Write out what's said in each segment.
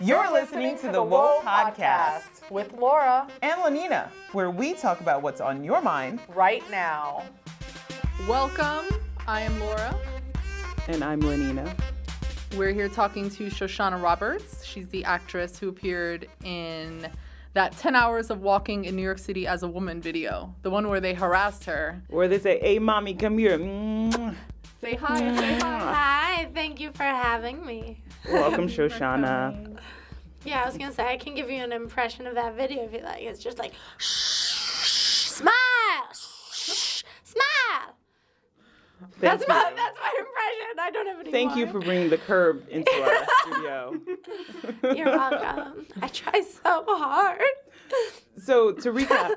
You're listening to the Whoa Podcast with Laura and Lenina, where we talk about what's on your mind right now. Welcome. I am Laura. And I'm Lenina. We're here talking to Shoshana Roberts. She's the actress who appeared in that 10 Hours of Walking in New York City as a Woman video. The one where they harassed her. Where they say, hey, mommy, come here. Say hi. Say hi. Hi, thank you for having me. Welcome, Shoshana. Yeah, I was going to say, I can give you an impression of that video if you like. It's just like, shh, smile, shh, smile. That's my impression. I don't have any Thank more. you for bringing the curb into our studio. You're welcome. I try so hard. So to recap,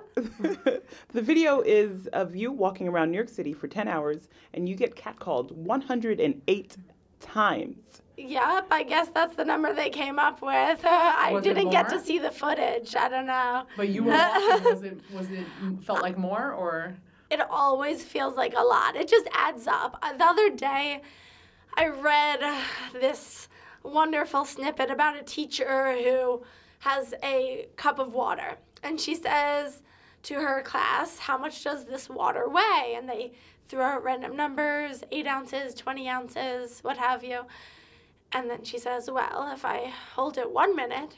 the video is of you walking around New York City for 10 hours and you get catcalled 108 times. Yep, I guess that's the number they came up with. I didn't get to see the footage. I don't know. But you were watching. Was it felt like more or? It always feels like a lot. It just adds up. The other day, I read this wonderful snippet about a teacher who has a cup of water. And she says to her class, how much does this water weigh? And they throw out random numbers, 8 ounces, 20 ounces, what have you. And then she says, well, if I hold it 1 minute,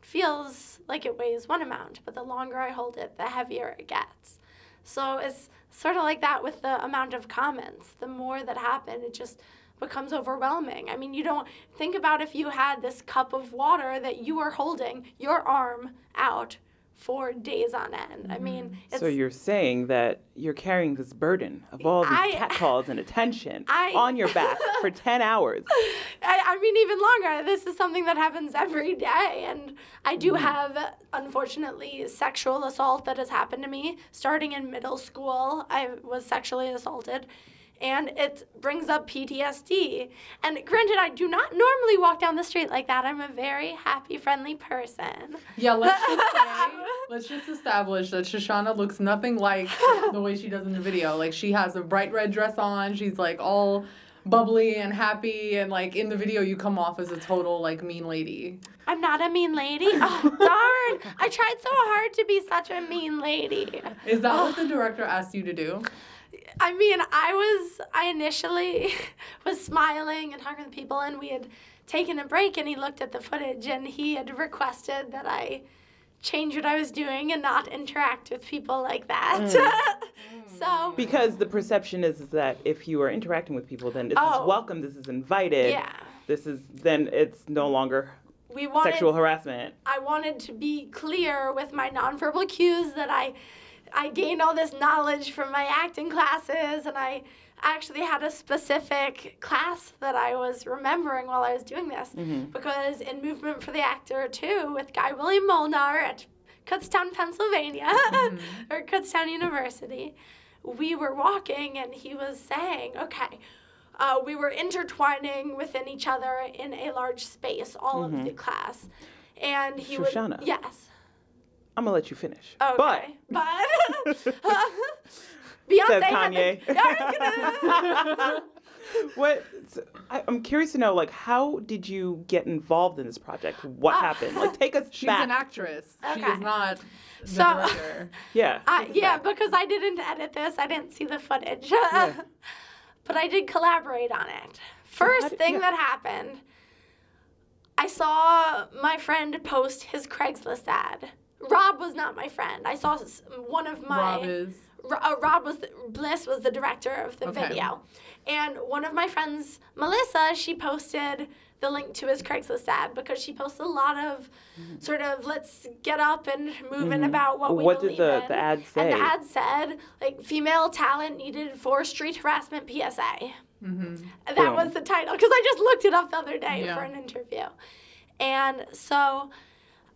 it feels like it weighs one amount. But the longer I hold it, the heavier it gets. So it's sort of like that with the amount of comments. The more that happen, it just becomes overwhelming. I mean, you don't think about if you had this cup of water that you are holding your arm out for days on end. I mean, it's... So you're saying that you're carrying this burden of all these catcalls and attention on your back for 10 hours. I mean, even longer. This is something that happens every day. And I do have, unfortunately, sexual assault that has happened to me. Starting in middle school, I was sexually assaulted. And it brings up PTSD. And granted, I do not normally walk down the street like that. I'm a very happy, friendly person. Yeah, let's just establish that Shoshana looks nothing like the way she does in the video. Like, she has a bright red dress on. She's, like, all bubbly and happy. And, like, in the video, you come off as a total, like, mean lady. I'm not a mean lady? Oh, darn. I tried so hard to be such a mean lady. Is that what the director asked you to do? I mean, I initially was smiling and talking to people, and we had taken a break, and he looked at the footage, and he had requested that I change what I was doing and not interact with people like that. So because the perception is that if you are interacting with people, then this is welcome, this is invited. Yeah. Then it's no longer sexual harassment. I wanted to be clear with my nonverbal cues that I gained all this knowledge from my acting classes, and I actually had a specific class that I was remembering while I was doing this, because in Movement for the Actor 2 with Guy William Molnar at Kutztown, Pennsylvania, or Kutztown University, we were walking, and he was saying, okay, we were intertwining within each other in a large space, all of the class. And he Shoshana. would... Yes. I'm going to let you finish. Okay. But Beyonce says Kanye. I'm curious to know, like, how did you get involved in this project? What happened? Like, take us back. She's an actress. Okay. She is not the director. Yeah. Because I didn't edit this. I didn't see the footage. But I did collaborate on it. First thing that happened, I saw my friend post his Craigslist ad. Rob was not my friend. I saw one of my... Bliss was the director of the video. And one of my friends, Melissa, she posted the link to his Craigslist ad because she posts a lot of sort of let's get up and move in about what we believe in. What did the ad say? And the ad said, like, female talent needed for street harassment PSA. That was the title because I just looked it up the other day for an interview. And so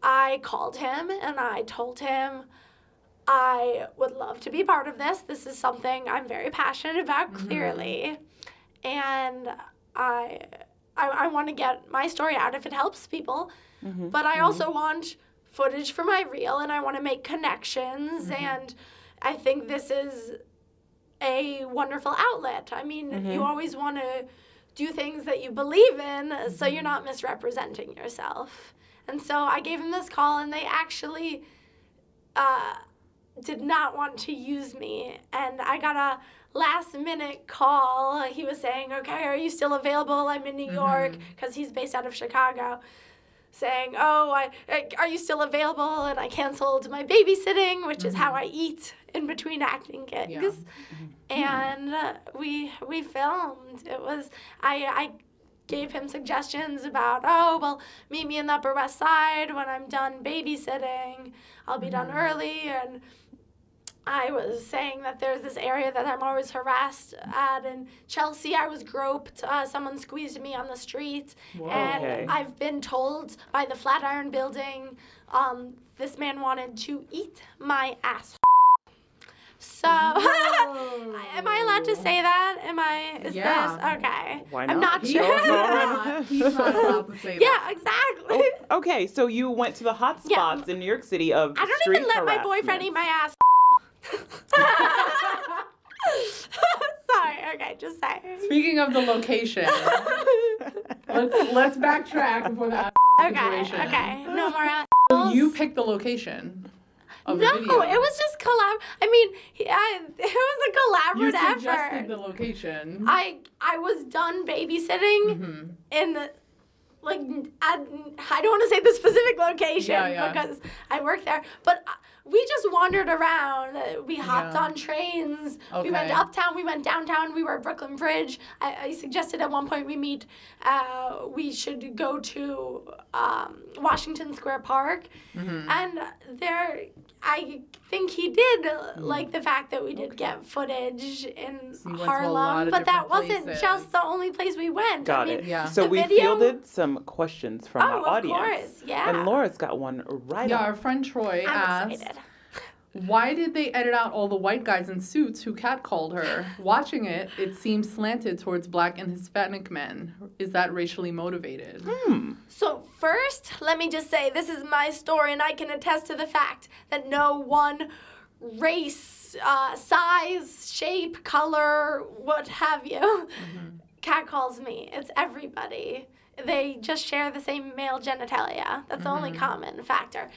I called him and I told him I would love to be part of this. This is something I'm very passionate about, clearly. And I want to get my story out if it helps people. But I also want footage for my reel, and I want to make connections. And I think this is a wonderful outlet. I mean, you always want to do things that you believe in so you're not misrepresenting yourself. And so I gave him this call, and they actually did not want to use me. And I got a last-minute call. He was saying, okay, are you still available? I'm in New York, because he's based out of Chicago. Saying, oh, are you still available? And I canceled my babysitting, which is how I eat in between acting gigs. Yeah. And we filmed. It was, I gave him suggestions about, oh, well, meet me in the Upper West Side when I'm done babysitting. I'll be done early. And I was saying that there's this area that I'm always harassed at. In Chelsea, I was groped. Someone squeezed me on the street. Whoa. And I've been told by the Flatiron Building, this man wanted to eat my ass. So, am I allowed to say that? Is this? Okay. Why not? I'm not sure. He's not allowed to say that. Yeah, exactly. Oh, okay, so you went to the hot spots in New York City of I don't street even let harassment. my boyfriend eat my ass. Sorry, okay, just saying. Speaking of the location, let's backtrack before that situation. Okay, no more ass. So you picked the location of the video. No, it was just it was a collaborative effort. You suggested the location. I was done babysitting in like I don't want to say the specific location because I work there, but we just wandered around. We hopped on trains. Okay. We went uptown. We went downtown. We were at Brooklyn Bridge. I suggested at one point we meet. We should go to Washington Square Park, and there. I think he did like the fact that we did get footage in Harlem, but that wasn't just the only place we went. Got it. Yeah. So we fielded some questions from our audience. Of course, yeah. And Laura's got one right Yeah, up. our friend Troy asked, why did they edit out all the white guys in suits who catcalled her? Watching it, it seems slanted towards Black and Hispanic men. Is that racially motivated? So first, let me just say, this is my story, and I can attest to the fact that no one race, size, shape, color, what have you, catcalls me. It's everybody. They just share the same male genitalia. That's the only common factor.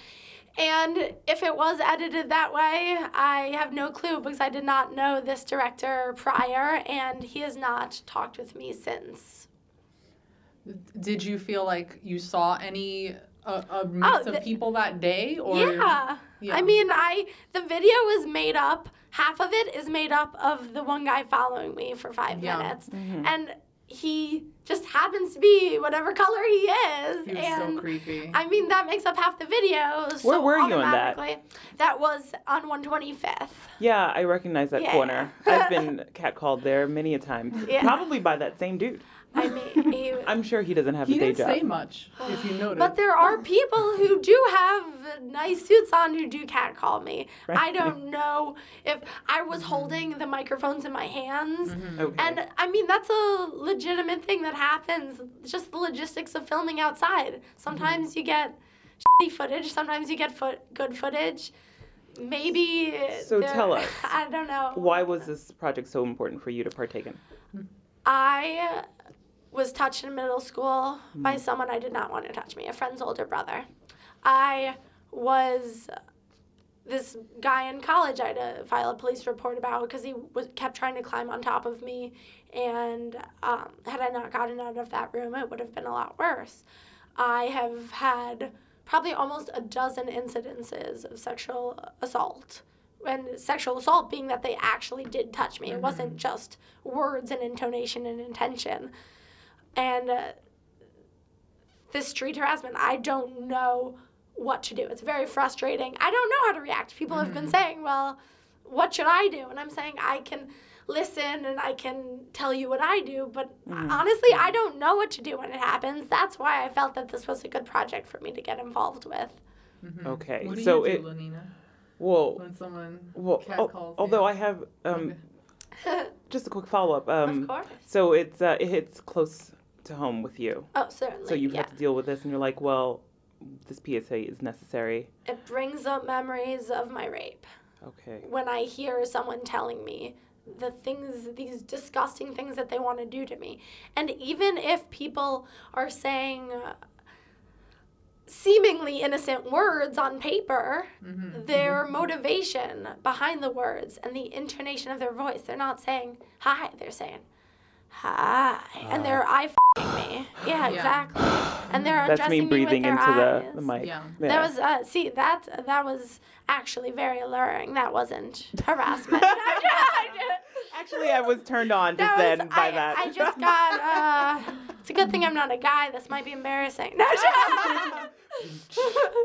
And if it was edited that way, I have no clue because I did not know this director prior, and he has not talked with me since. Did you feel like you saw any a mix of people that day? Or yeah. I mean, the video is made up. Half of it is made up of the one guy following me for 5 minutes, and he just happens to be whatever color he is. He was so creepy. I mean, that makes up half the video. Where were you in that? That was on 125th. Yeah, I recognize that corner. I've been catcalled there many a time. Yeah. Probably by that same dude. I mean, I'm sure he doesn't have a day job. He didn't say much, if you noticed. But there are people who do have nice suits on who do catcall me. Right. I don't know if I was holding the microphones in my hands. Okay. And, I mean, that's a legitimate thing that happens. It's just the logistics of filming outside. Sometimes you get shitty footage. Sometimes you get good footage. Maybe. So tell us. I don't know. Why was this project so important for you to partake in? I was touched in middle school by someone I did not want to touch me, a friend's older brother. I was this guy in college I had to file a police report about because he kept trying to climb on top of me, and had I not gotten out of that room, it would have been a lot worse. I have had probably almost a dozen incidences of sexual assault. And sexual assault being that they actually did touch me. It wasn't just words and intonation and intention. And this street harassment, I don't know what to do. It's very frustrating. I don't know how to react. People have been saying, well, what should I do? And I'm saying I can listen and I can tell you what I do, but honestly, I don't know what to do when it happens. That's why I felt that this was a good project for me to get involved with. Okay. What do so you do, Lenina? Well, when someone although I have just a quick follow-up. Of course. So it hits close to home with you. Oh, certainly. So you've had to deal with this, and you're like, well, this PSA is necessary. It brings up memories of my rape. Okay. When I hear someone telling me the things, these disgusting things that they want to do to me. And even if people are saying seemingly innocent words on paper, their motivation behind the words and the intonation of their voice, they're not saying hi, they're saying hi, and they're eye-f***ing me. Yeah, exactly. And they're That's me undressing breathing me with into their eyes. the mic. Yeah. That was that was actually very alluring. That wasn't harassment. Actually, I was turned on just then by that. I just got. It's a good thing I'm not a guy. This might be embarrassing. No.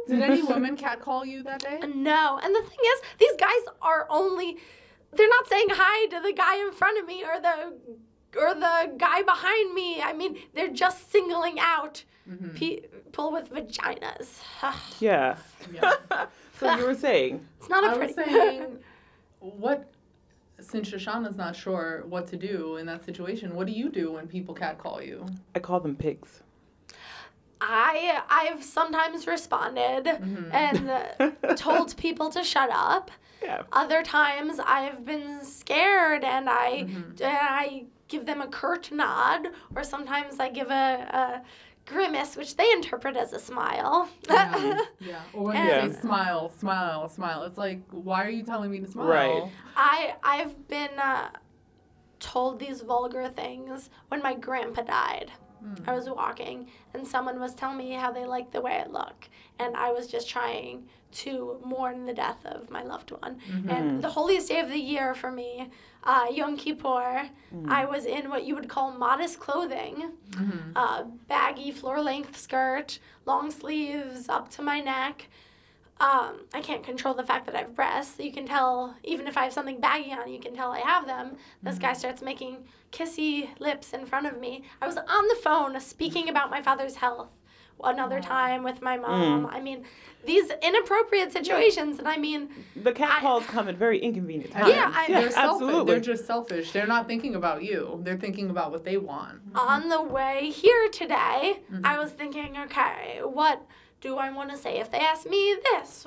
Did any woman catcall you that day? No. And the thing is, these guys are only. They're not saying hi to the guy in front of me or the guy behind me. I mean, they're just singling out people with vaginas. Yeah. So you were saying? It's not a I pretty. was saying, since Shoshana's not sure what to do in that situation, what do you do when people catcall you? I call them pigs. I've sometimes responded and told people to shut up. Yeah. Other times I've been scared and I give them a curt nod, or sometimes I give a grimace, which they interpret as a smile. Yeah. Or when you say smile, smile, smile. It's like, why are you telling me to smile? Right. I've been told these vulgar things when my grandpa died. I was walking and someone was telling me how they liked the way I look, and I was just trying to mourn the death of my loved one. And the holiest day of the year for me, Yom Kippur, I was in what you would call modest clothing, baggy floor-length skirt, long sleeves up to my neck. I can't control the fact that I have breasts. You can tell, even if I have something baggy on, you can tell I have them. This guy starts making kissy lips in front of me. I was on the phone speaking about my father's health another time with my mom. I mean, these inappropriate situations, and I mean... The catcalls come at very inconvenient times. Yeah, They're selfish. absolutely. They're just selfish. They're not thinking about you. They're thinking about what they want. On the way here today, I was thinking, okay, what do I want to say if they ask me this?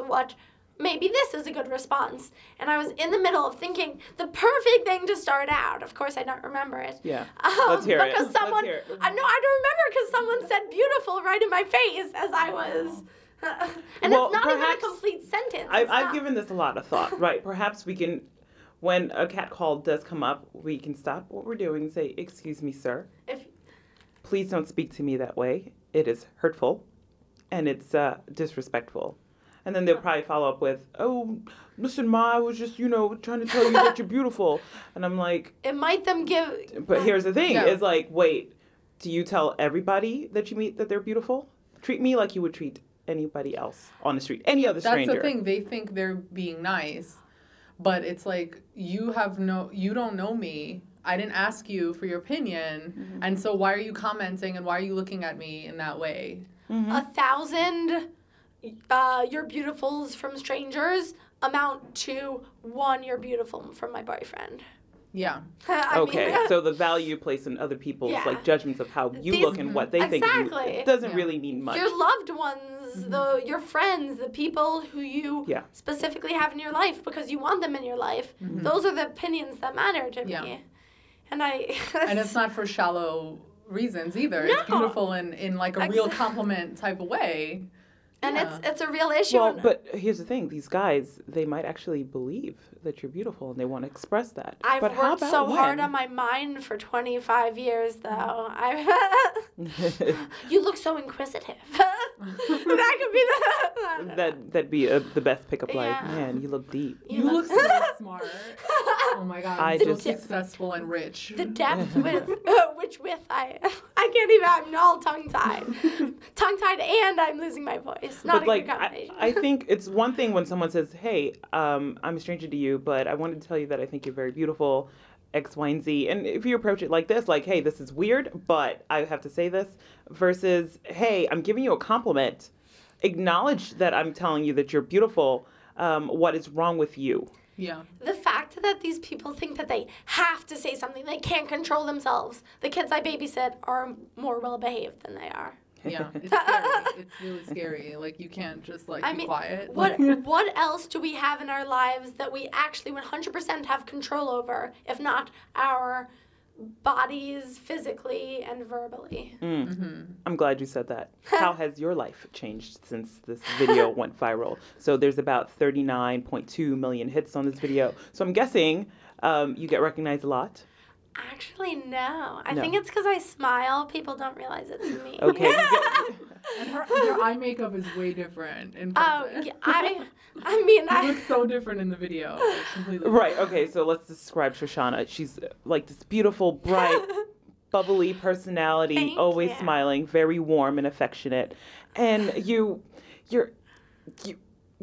Maybe this is a good response. And I was in the middle of thinking the perfect thing to start out. Of course, I don't remember it. Yeah. Let's hear it. Because someone, Let's hear it. I don't remember because someone said beautiful right in my face as I was. And Well, it's not even a perhaps- complete sentence. I've given this a lot of thought, right? Perhaps we can, when a catcall does come up, we can stop what we're doing and say, "Excuse me, sir. Please don't speak to me that way. It is hurtful, and it's disrespectful." And then they'll probably follow up with, "Oh, listen, Ma, I was just, trying to tell you that you're beautiful." And I'm like... It might them give... But here's the thing, Yeah. is like, wait, do you tell everybody that you meet that they're beautiful? Treat me like you would treat anybody else on the street, any other stranger. That's the thing. They think they're being nice, but it's like, you don't know me. I didn't ask you for your opinion, and so why are you commenting and why are you looking at me in that way? 1,000 you're beautifuls from strangers amount to 1 you're beautiful from my boyfriend. Yeah. Okay, so the value you place in other people's like judgments of how you look and what they think of you, it doesn't really mean much. Your loved ones, your friends, the people who you specifically have in your life because you want them in your life, those are the opinions that matter to me. And and it's not for shallow reasons either. No. It's beautiful in like a real compliment type of way. And it's a real issue. Well, but here's the thing. These guys, they might actually believe that you're beautiful and they want to express that. I've but how worked about so when? hard on my mind for 25 years, though. You look so inquisitive. That could be the... That'd be the best pickup line. Yeah. Man, you look deep. You look so smart. Oh my God. I So just- successful and rich. The depth with I can't even, I'm all tongue-tied. Tongue-tied and I'm losing my voice. Not But a like, good combination. I think it's one thing when someone says, "Hey, I'm a stranger to you, but I wanted to tell you that I think you're very beautiful, X, Y, and Z." And if you approach it like this, like, "Hey, this is weird, but I have to say this," versus, "Hey, I'm giving you a compliment. Acknowledge that I'm telling you that you're beautiful. What is wrong with you?" Yeah. The fact that these people think that they have to say something, they can't control themselves. The kids I babysit are more well-behaved than they are. Yeah, it's scary. It's really scary. Like, you can't just, like, be quiet. What else do we have in our lives that we actually 100% have control over, if not our bodies physically and verbally? I'm glad you said that. How has your life changed since this video went viral? So there's about 39.2 million hits on this video. So I'm guessing you get recognized a lot. Actually, no. I think it's because I smile. People don't realize it's me. Okay. And her eye makeup is way different in person. Oh, yeah, I mean, It looks so different in the video. It's completely Right, okay, so let's describe Shoshana. She's like this beautiful, bright, bubbly personality, Thank always you. smiling, very warm and affectionate. And you're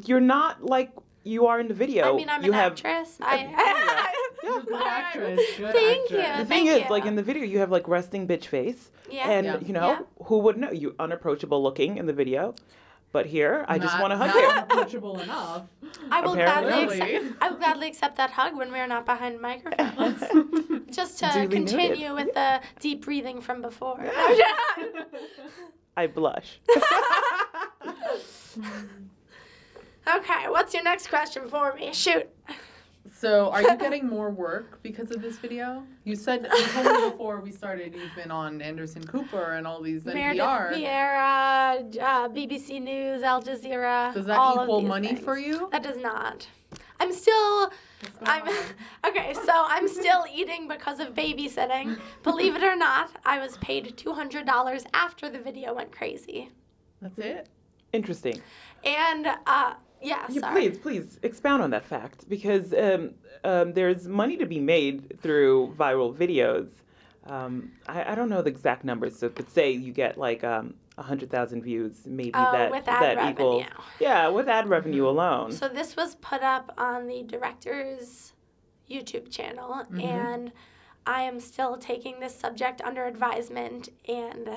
not like you are in the video. I mean, I'm you an have, actress. Good actress. Good Thank actress. you. The thing is, like in the video, you have like resting bitch face. Yeah. And, Yeah. you know, who would know? You unapproachable looking in the video. But here, I just want to hug not you. approachable enough. I will Apparently. gladly accept that hug when we're not behind microphones. Just to Duly continue noted. with the deep breathing from before. I blush. Okay, what's your next question for me? Shoot. So, are you getting more work because of this video? You told me before we started you've been on Anderson Cooper and all these Meredith NPR. Vieira, BBC News, Al Jazeera. Does that all equal of these money things. for you? That does not. I'm still eating because of babysitting. Believe it or not, I was paid $200 after the video went crazy. That's it? Interesting. And sorry. Please expound on that fact, because there's money to be made through viral videos. I don't know the exact numbers, but say you get like 100,000 views, maybe with ad revenue. equals with ad revenue alone. So this was put up on the director's YouTube channel, and I am still taking this subject under advisement, and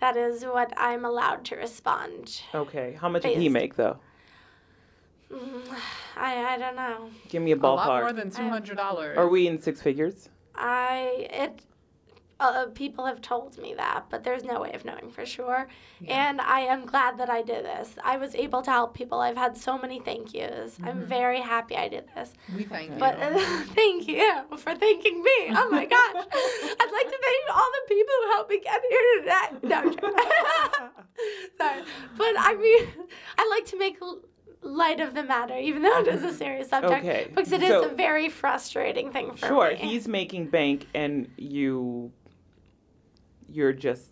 that is what I'm allowed to respond. Okay, how much did he make though? I don't know. Give me a A lot ballpark. more than $200. Are we in six figures? People have told me that, but there's no way of knowing for sure. Yeah. And I am glad that I did this. I was able to help people. I've had so many thank yous. I'm very happy I did this. We thank you. But thank you for thanking me. Oh my gosh. I'd like to thank all the people who helped me get here today. No, I'm joking. Sorry. But I mean, I like to make light of the matter, even though it is a serious subject. Okay. Because it is a very frustrating thing for me. Sure, he's making bank and you're just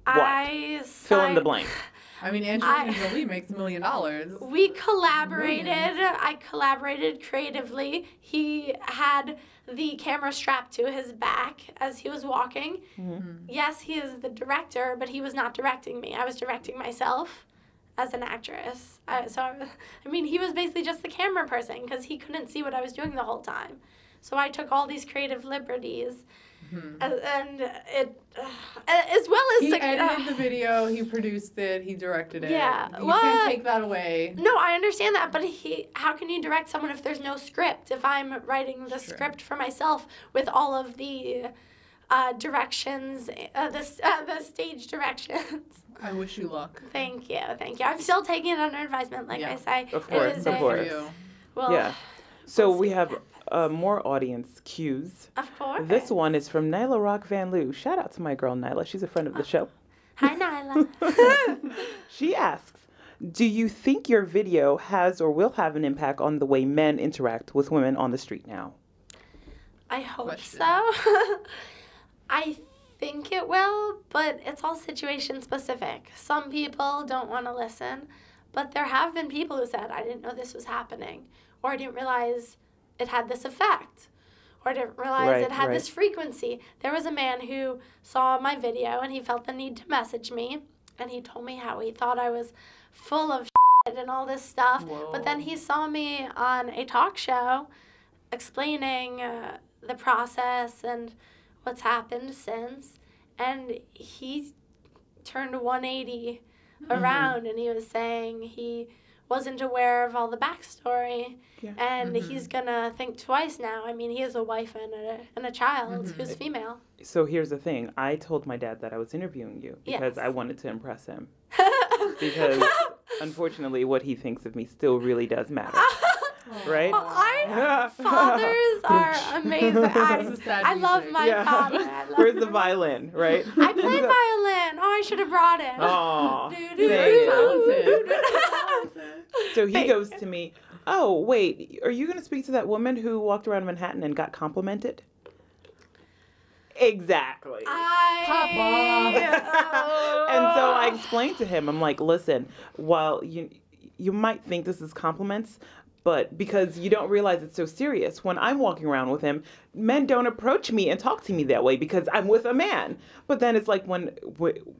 what? Fill in the blank. I mean, Angelina Jolie makes $1 million. We collaborated. I collaborated creatively. He had the camera strapped to his back as he was walking. Yes, he is the director, but he was not directing me. I was directing myself as an actress. He was basically just the camera person because he couldn't see what I was doing the whole time. So I took all these creative liberties. And it, as well as... He edited the video, he produced it, he directed it. Yeah. You can't take that away. No, I understand that, but how can you direct someone if there's no script? If I'm writing the script for myself with all of the directions, the stage directions. I wish you luck. Thank you. I'm still taking it under advisement, like I say. Of course. Well, yeah. So we have more audience cues. Of course. This one is from Nyla Rock Van Loo. Shout out to my girl Nyla. She's a friend of the show. Hi, Nyla. She asks, do you think your video has or will have an impact on the way men interact with women on the street now? I hope so. I think it will, but it's all situation specific. Some people don't want to listen, but there have been people who said, I didn't know this was happening, or I didn't realize it had this effect, or I didn't realize it had this frequency. There was a man who saw my video and he felt the need to message me, and he told me how he thought I was full of shit and all this stuff. Whoa. But then he saw me on a talk show explaining the process and what's happened since, and he turned 180 around, and he was saying he wasn't aware of all the backstory. Yeah. And he's going to think twice now. I mean, he has a wife and a child who's female. So here's the thing. I told my dad that I was interviewing you because I wanted to impress him. Because, unfortunately, what he thinks of me still really does matter. Right? Fathers are amazing. I love my father. Where's the violin, right? I play violin. Oh, I should have brought it. Oh, so he goes to me, oh, wait, are you going to speak to that woman who walked around Manhattan and got complimented? Exactly. Papa. And so I explained to him, I'm like, listen, while you might think this is compliments, but because you don't realize it's so serious, when I'm walking around with him, men don't approach me and talk to me that way because I'm with a man. But then it's like when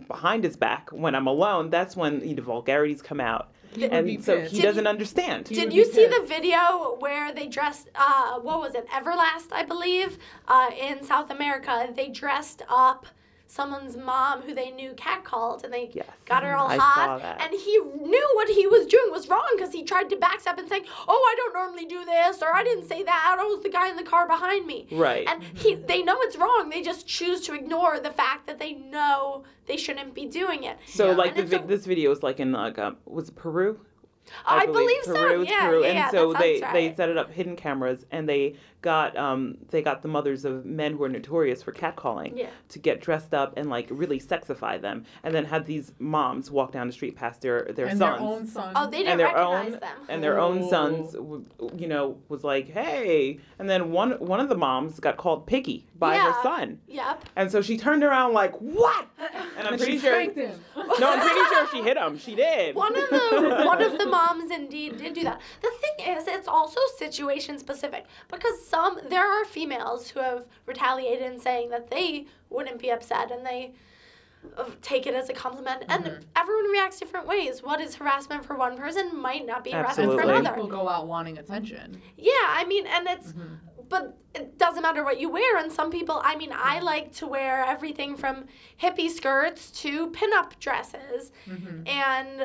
behind his back, when I'm alone, that's when the vulgarities come out. And so he doesn't understand. Did you see the video where they dressed, what was it, Everlast, I believe, in South America? They dressed up someone's mom who they knew catcalled, and they got her all hot. And he knew what he was doing was wrong because he tried to backstep and saying, oh, I don't normally do this, or I didn't say that, it was the guy in the car behind me. Right. And they know it's wrong. They just choose to ignore the fact that they know they shouldn't be doing it. So, like, this video is like in, was it Peru? I believe so. Peru. And so they set it up hidden cameras, and they got the mothers of men who are notorious for catcalling to get dressed up and like really sexify them, and then had these moms walk down the street past their and sons. Their own sons. Oh, they didn't recognize them. And their own sons, was like, hey, and then one of the moms got called picky by her son. Yep. And so she turned around like, what? And I'm pretty sure. No, I'm pretty sure she hit him. She did. One of the moms indeed did do that. The thing is, it's also situation specific because there are females who have retaliated in saying that they wouldn't be upset and they take it as a compliment. And everyone reacts different ways. What is harassment for one person might not be harassment for another. People go out wanting attention. Yeah, I mean, and it's, but it doesn't matter what you wear. And some people, I mean, I like to wear everything from hippie skirts to pinup dresses. And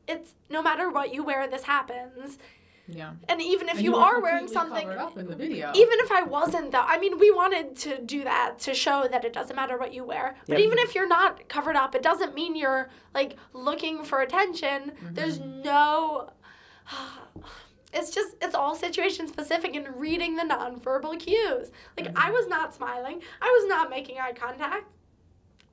it's, no matter what you wear, this happens. Yeah. And even if you are wearing something, up in the video. Even if I wasn't, though, I mean, we wanted to do that to show that it doesn't matter what you wear. But even if you're not covered up, it doesn't mean you're, like, looking for attention. There's no, it's all situation specific and reading the nonverbal cues. Like, I was not smiling. I was not making eye contact.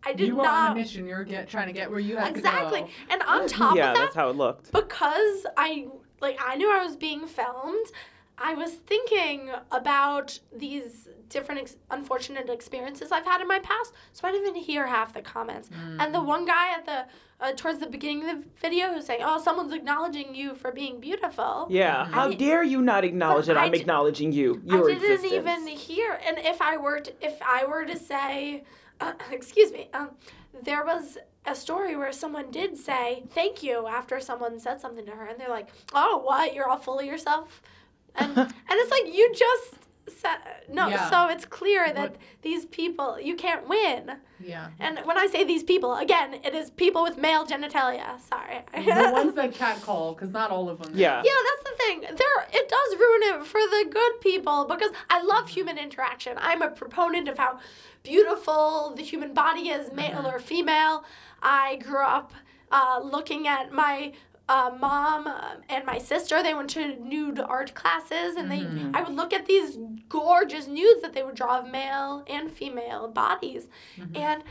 I did you were not. on a mission. You were trying to get where you had to go. Exactly. And on top of that, that's how it looked. Because I knew I was being filmed, I was thinking about these different unfortunate experiences I've had in my past, so I didn't even hear half the comments. And the one guy at the towards the beginning of the video who's saying, "Oh, someone's acknowledging you for being beautiful." Yeah, how dare you not acknowledge that I'm acknowledging you, your existence. I didn't even hear. And if I were to say, excuse me, there was a story where someone did say thank you after someone said something to her, and they're like, "Oh, what? You're all full of yourself," and it's like you just said no. Yeah. So it's clear that these people, you can't win. Yeah. And when I say these people, again, it is people with male genitalia. Sorry. The ones that catcall, because not all of them. Yeah. Yeah, that's the thing. It does ruin it for the good people because I love human interaction. I'm a proponent of how beautiful the human body is, male or female. I grew up looking at my mom and my sister. They went to nude art classes, and I would look at these gorgeous nudes that they would draw of male and female bodies. And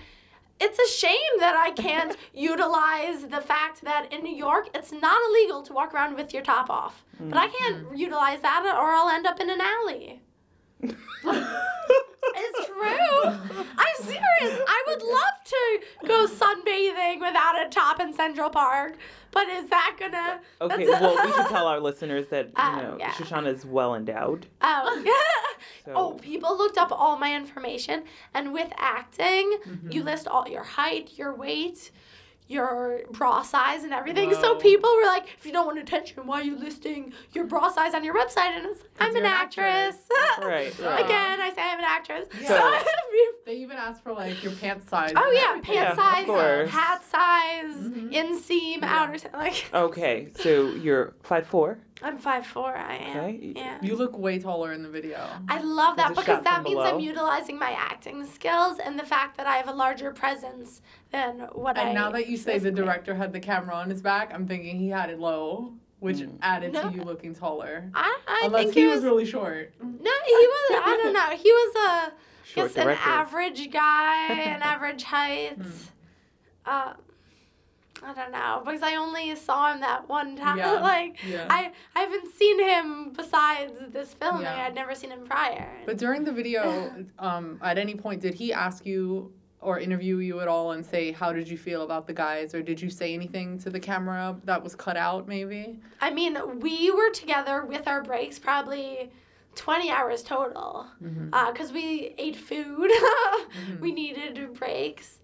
it's a shame that I can't utilize the fact that in New York, it's not illegal to walk around with your top off. But I can't utilize that or I'll end up in an alley. It's true. I'm serious. I would love to go sunbathing without a top in Central Park, but is that gonna? Okay, well, we should tell our listeners that Shoshana is well endowed. Oh, people looked up all my information, and with acting, you list all your height, your weight, your bra size and everything. So people were like, if you don't want attention, why are you listing your bra size on your website? And it's like, I'm an actress. Right. Again, I say I'm an actress. Yeah. So they even ask for like your pant size. Oh yeah, pant size, hat size, inseam, outer size. Like. Okay, so you're 5'4". I'm 5'4". I am. Okay. Yeah. You look way taller in the video. I love that because that means below? I'm utilizing my acting skills and the fact that I have a larger presence than what And now that you say the director had the camera on his back, I'm thinking he had it low, which added to you looking taller. I Unless think he was really short. No, he was. I don't know. He was Short an director. average guy, an average height. I don't know, because I only saw him that one time. I haven't seen him besides this filming. Yeah. I'd never seen him prior. But during the video, at any point, did he ask you or interview you at all and say, how did you feel about the guys? Or did you say anything to the camera that was cut out, maybe? I mean, we were together with our breaks probably 20 hours total, because we ate food. We needed breaks.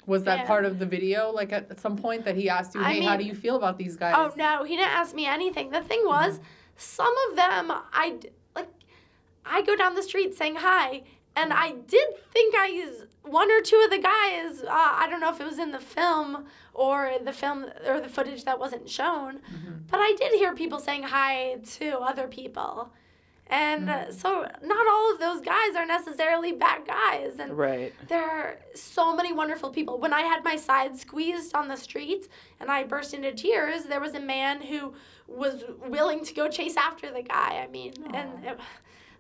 Was that part of the video, like at some point that he asked you, hey, how do you feel about these guys? Oh, no, he didn't ask me anything. The thing was, some of them, I go down the street saying hi, and I did think one or two of the guys, I don't know if it was in the film or the footage that wasn't shown, but I did hear people saying hi to other people. And so not all of those guys are necessarily bad guys. And there are so many wonderful people. When I had my side squeezed on the street and I burst into tears, there was a man who was willing to go chase after the guy. I mean,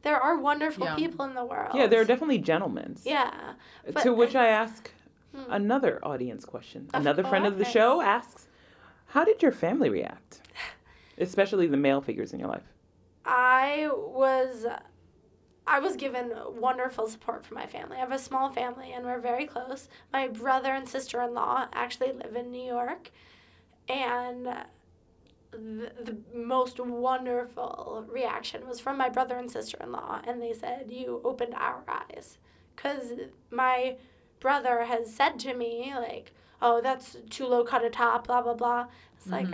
there are wonderful people in the world. Yeah, there are definitely gentlemen. Yeah. To which I ask another audience question. Another friend of the show asks, how did your family react? Especially the male figures in your life. I was given wonderful support from my family. I have a small family, and we're very close. My brother and sister-in-law actually live in New York, and the most wonderful reaction was from my brother and sister-in-law, and they said, you opened our eyes. Because my brother has said to me, like, oh, that's too low cut a top, blah, blah, blah. It's like,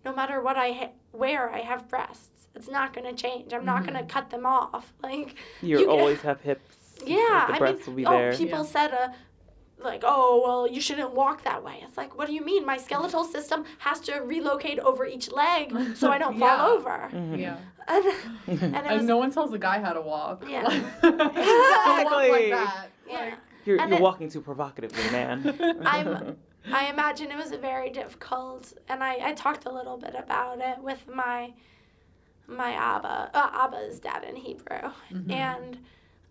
no matter what I wear, I have breasts. It's not going to change. I'm not going to cut them off. Like you always have hips. Yeah, the breasts will be there. People said, like, oh, well, you shouldn't walk that way. It's like, what do you mean? My skeletal system has to relocate over each leg so I don't fall over. Yeah. And no one tells the guy how to walk. Yeah. Exactly. Don't walk like that. Yeah. You're walking too provocatively, man. I imagine it was very difficult, and I talked a little bit about it with my Abba's dad in Hebrew, and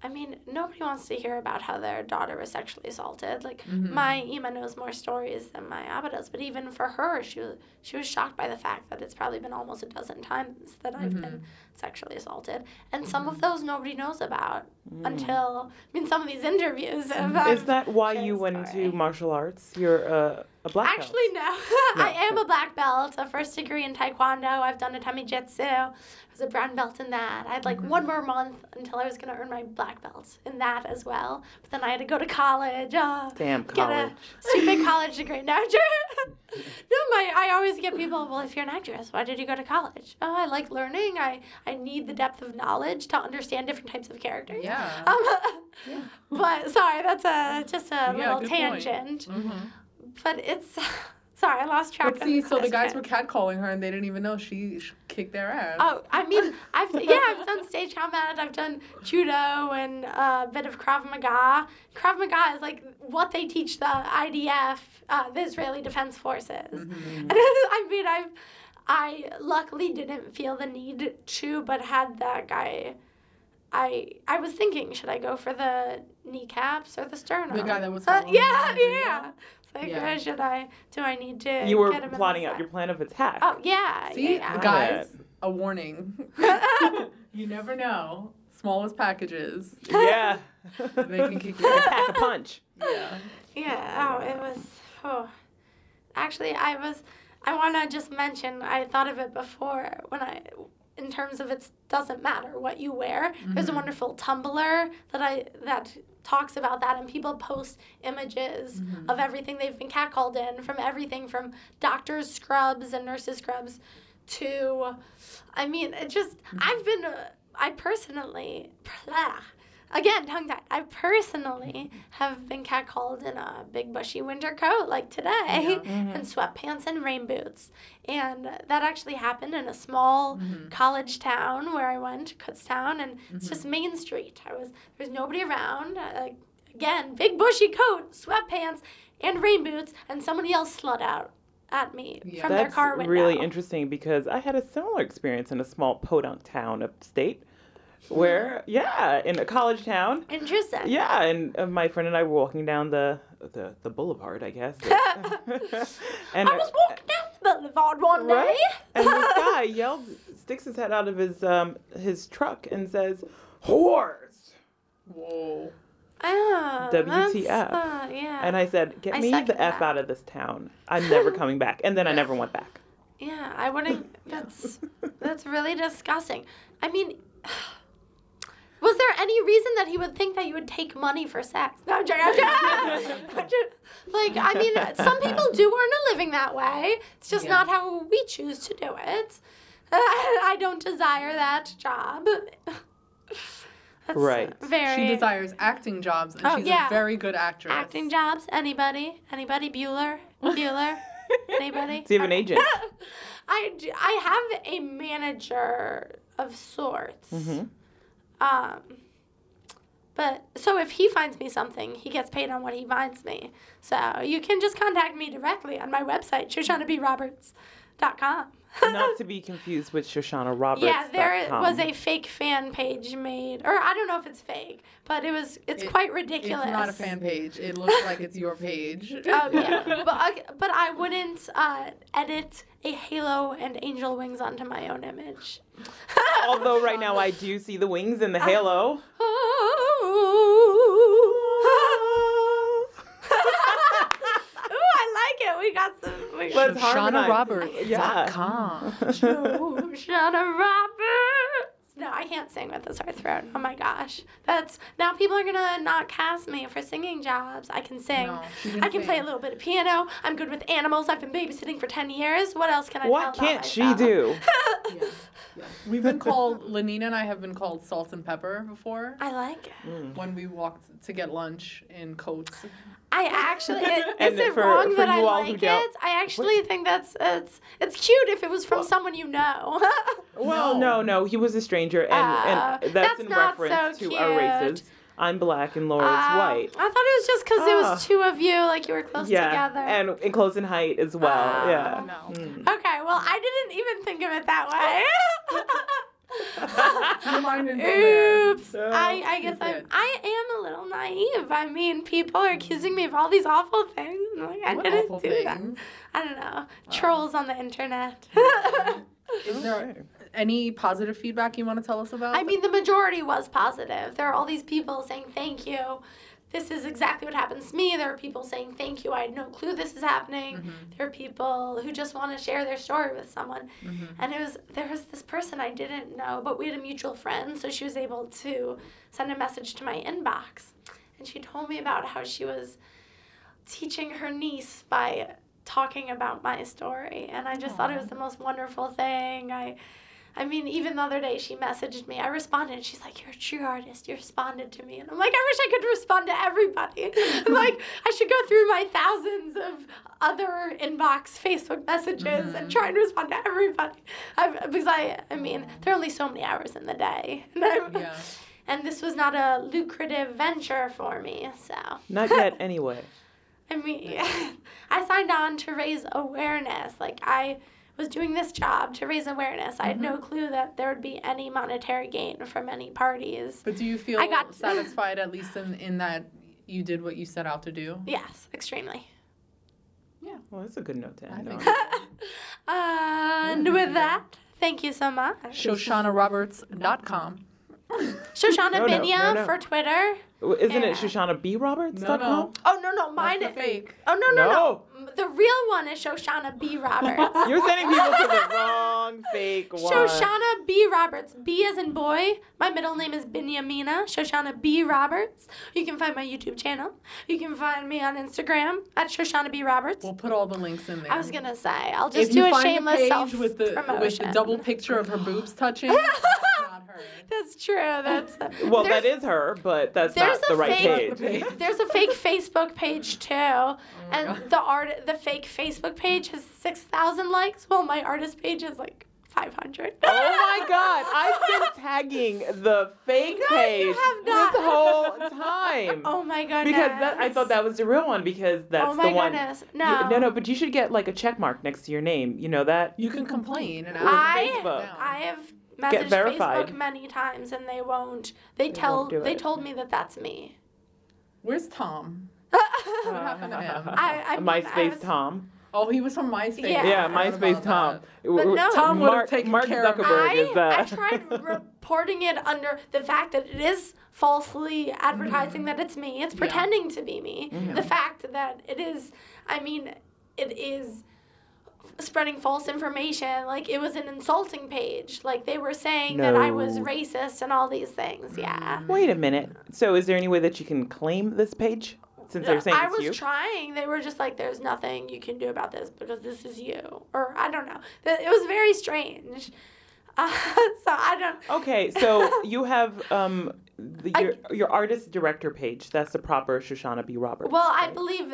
I mean, nobody wants to hear about how their daughter was sexually assaulted. Like, my Ima knows more stories than my Abba does, but even for her, she was shocked by the fact that it's probably been almost a dozen times that I've been sexually assaulted. And some of those nobody knows about until, some of these interviews. Is that why you went into martial arts? You're a black belt? Actually, no. I am a black belt, a first degree in Taekwondo. I've done Atami Jitsu. I was a brown belt in that. I had like one more month until I was going to earn my black belt in that as well. But then I had to go to college. Damn, get college. A stupid college degree. No, I always get people, well, if you're an actress, why did you go to college? Oh, I like learning. I need the depth of knowledge to understand different types of characters. Yeah. But sorry, that's just a little tangent. But it's, sorry, I lost track of the so the guys were catcalling her and they didn't even know she kicked their ass. Oh, I mean, I've done stage combat, I've done judo and a bit of Krav Maga. Krav Maga is like what they teach the IDF, the Israeli Defense Forces. And I mean, I luckily didn't feel the need to, but had that guy, I was thinking, should I go for the kneecaps or the sternum? The guy that was yeah. It's like, do I need to You were get him plotting out your plan of attack. Oh, yeah. See, yeah. guys, a warning. You never know. Smallest packages. Yeah. They can kick you. Pack a punch. Yeah. Yeah, it was, Actually, I want to just mention, I thought of it before, in terms of it doesn't matter what you wear. There's a wonderful Tumblr that talks about that, and people post images of everything they've been catcalled in, from everything from doctors' scrubs and nurses' scrubs to, I mean, it just, I personally, again, tongue-tied, I personally have been catcalled in a big bushy winter coat like today and sweatpants and rain boots. And that actually happened in a small college town where I went, Kutztown, and it's just Main Street. There's nobody around. Again, big bushy coat, sweatpants, and rain boots, and somebody else slid out at me from their car window. That's really interesting because I had a similar experience in a small podunk town upstate. Where, in a college town. Interesting. Yeah, and my friend and I were walking down the boulevard, I guess. And I was walking down the boulevard one day. And this guy sticks his head out of his truck and says, "Whores." Whoa. WTF. Yeah. And I said, "Get me the F out of this town. I'm never coming back." And then I never went back. Yeah, I wouldn't. That's really disgusting. I mean, was there any reason that he would think that you would take money for sex? No, I'm joking. Like, I mean, some people do earn a living that way. It's just not how we choose to do it. I don't desire that job. That's right. Very. She desires acting jobs, and she's a very good actress. Acting jobs? Anybody? Bueller? Anybody? Do you have an agent? I have a manager of sorts. But so if he finds me something, he gets paid on what he finds me. So you can just contact me directly on my website, ShoshanaBRoberts.com. Not to be confused with Shoshana Roberts. Yeah, there was a fake fan page made, or I don't know if it's fake, but it's quite ridiculous. It's not a fan page. It looks like it's your page. Yeah, but I wouldn't edit a halo and angel wings onto my own image. Although right now I do see the wings in the halo. We got some. Shoshana Roberts. Yeah. Shoshana Roberts. No, I can't sing with a sore throat. Oh my gosh. Now people are gonna not cast me for singing jobs. I can sing. No, I can play a little bit of piano. I'm good with animals. I've been babysitting for 10 years. What else can I What tell can't she do? We've been called, Lenina and I have been called Salt and Pepper before. I like it. When we walked to get lunch in coats. I actually, is it wrong that I like it? I actually think it's cute if it was from someone you know. Well, no, he was a stranger, and that's in reference to our races. I'm black and Laura's white. I thought it was just because it was two of you, like you were close together. And close in height as well. No. Okay, well, I didn't even think of it that way. Oops. I guess I am a little naive. I mean, people are accusing me of all these awful things. Like, I didn't do that. I don't know. Trolls on the internet. Is there any positive feedback you want to tell us about? I mean, the majority was positive. There are all these people saying thank you. This is exactly what happens to me. There are people saying thank you. I had no clue this is happening. There are people who just want to share their story with someone. And there was this person I didn't know, but we had a mutual friend, so she was able to send a message to my inbox. And she told me about how she was teaching her niece by talking about my story. And I just thought it was the most wonderful thing. I mean, even the other day she messaged me. I responded, and she's like, "You're a true artist. You responded to me." And I'm like, I wish I could respond to everybody. I'm like, I should go through my thousands of other inbox Facebook messages and try and respond to everybody. Because I mean, there are only so many hours in the day. And this was not a lucrative venture for me, so. Not yet, anyway. I mean, I signed on to raise awareness. Like, I was doing this job to raise awareness. I had no clue that there would be any monetary gain from any parties. But do you feel satisfied, at least in that you did what you set out to do? Yes, extremely. Yeah. Well, that's a good note to end on. And with that, thank you so much. ShoshanaRoberts.com. Shoshana Binya for Twitter. Isn't it ShoshanaBRoberts.com? Oh, no, mine is fake. Oh, no. The real one is Shoshana B. Roberts. You're sending people to the wrong fake one. Shoshana B. Roberts. B as in boy. My middle name is Binyamina. Shoshana B. Roberts. You can find my YouTube channel. You can find me on Instagram at Shoshana B. Roberts. We'll put all the links in there. I was going to say, I'll just do a shameless self-promotion. With the double picture of her boobs touching, that's not her. That's true. Well, that is her, but that's not the right page. There's a fake Facebook page too, and the fake Facebook page has 6,000 likes, while my artist page is like 500. Oh my God! I've been tagging the fake page this whole time. Oh my goodness! Because I thought that was the real one because that's the one. Oh my goodness! No. No, but you should get like a check mark next to your name. You know that? You can complain and I have messaged Facebook many times and they won't. They told me that that's me. Where's Tom? What happened to him? MySpace Tom. Oh, he was from MySpace. Yeah, MySpace Tom. But no, Tom would have taken care of Zuckerberg I tried reporting it under the fact that it is falsely advertising that it's me. It's pretending to be me. Mm-hmm. The fact that it is spreading false information. Like, it was an insulting page. Like, they were saying that I was racist and all these things. Yeah. Wait a minute. So is there any way that you can claim this page? Since they're saying it's you? I was trying. They were just like, there's nothing you can do about this because this is you. Or, I don't know. It was very strange. So, I don't... Okay, so you have your artist director page. That's the proper Shoshana B. Roberts. Well, right? I believe...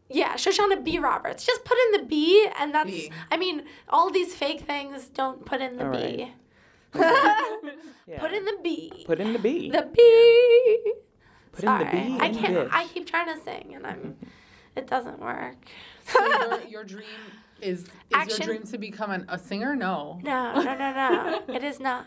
Yeah, Shoshana B. Roberts. Just put in the B, and that's... B. I mean, all these fake things don't put in the all B. Right. Put in the B. Put in the B. The B. Put in the B. I can't. I keep trying to sing, and it doesn't work. So your dream is your dream to become a singer? No. No. It is not.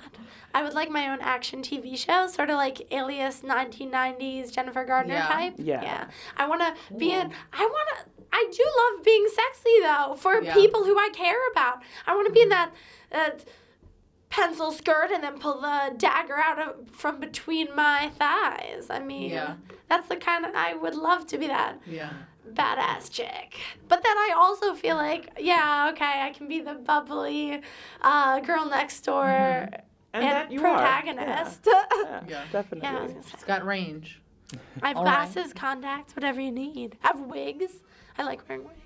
I would like my own action TV show, sort of like Alias 1990s Jennifer Gardner type. Yeah. I want to be in. I do love being sexy though for people who I care about. I want to be in that. Pencil skirt and then pull the dagger out from between my thighs. I mean, that's the kind of, I would love to be that badass chick. But then I also feel like, I can be the bubbly girl next door and protagonist. Yeah, definitely. Yeah, she's got range. I have glasses, contacts, whatever you need. I have wigs. I like wearing wigs.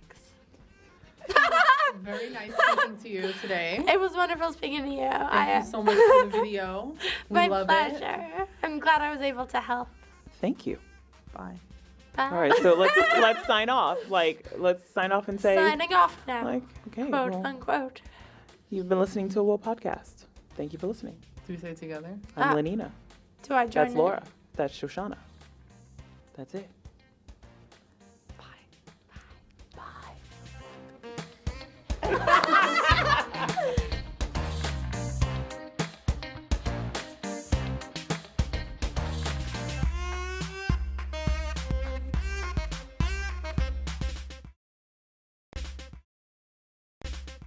Very nice speaking to you today. It was wonderful speaking to you. Thank you so much for the video. My pleasure. I'm glad I was able to help. Thank you. Bye. All right, so let's sign off. Let's sign off and say... Signing off now. Okay. Quote, unquote. You've been listening to a Will podcast. Thank you for listening. Do we say it together? I'm Lenina. Do I join That's Laura. That's Shoshana. That's it. Bye.